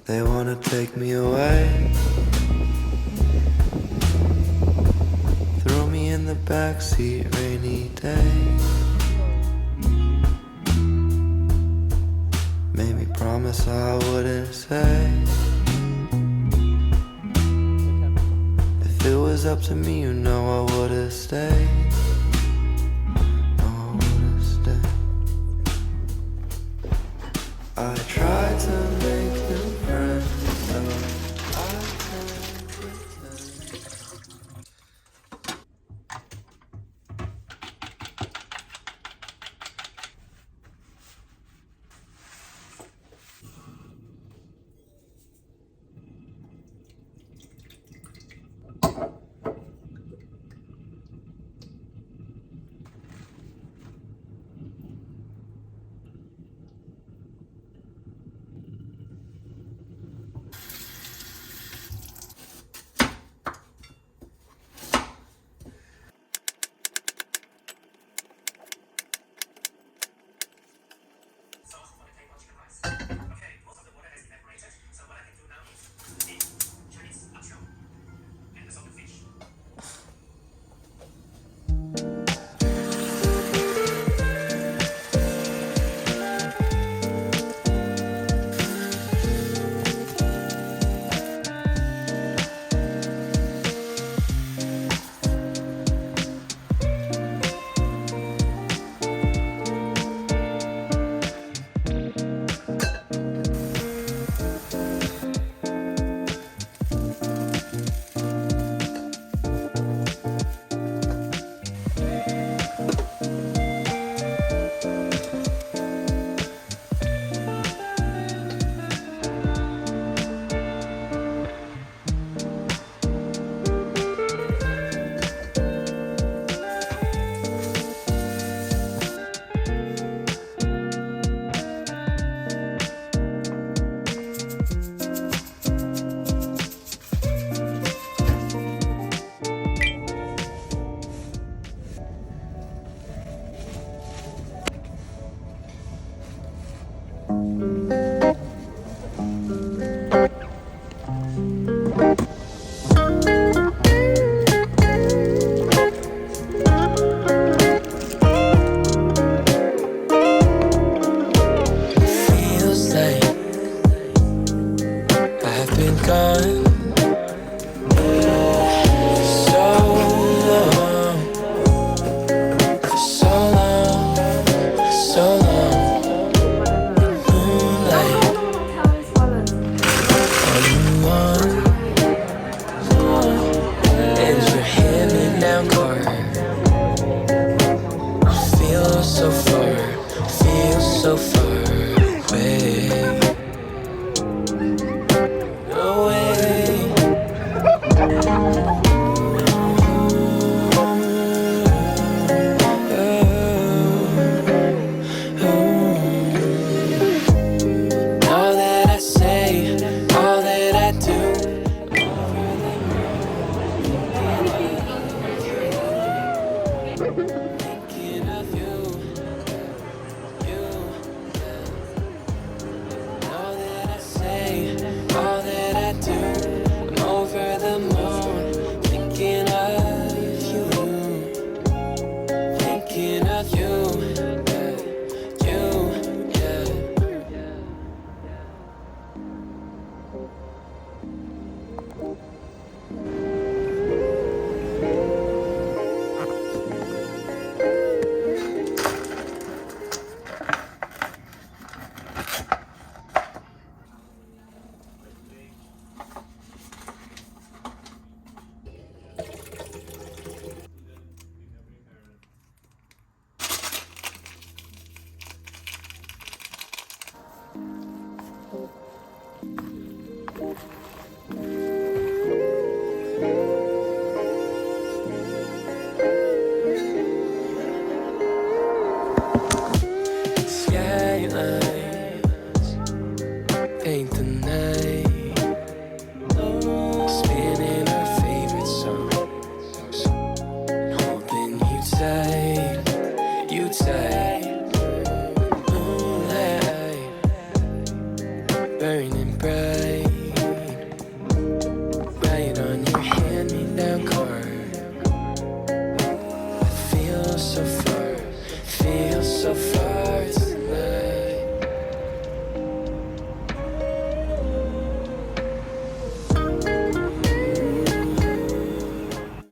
They wanna take me away, throw me in the backseat rainy day. Made me promise I wouldn't say. If it was up to me, you know I would've stayed. No, I would've stayed. I tried to make new friends, so I can't pretend. Feels like I've been gone for so long, for so long, for so long. Moonlight, are you on? And your hand-me-down car feels so far, feels so far away. No way. All that I say, all that I do. Thinking of you, you. feel so far, feel so far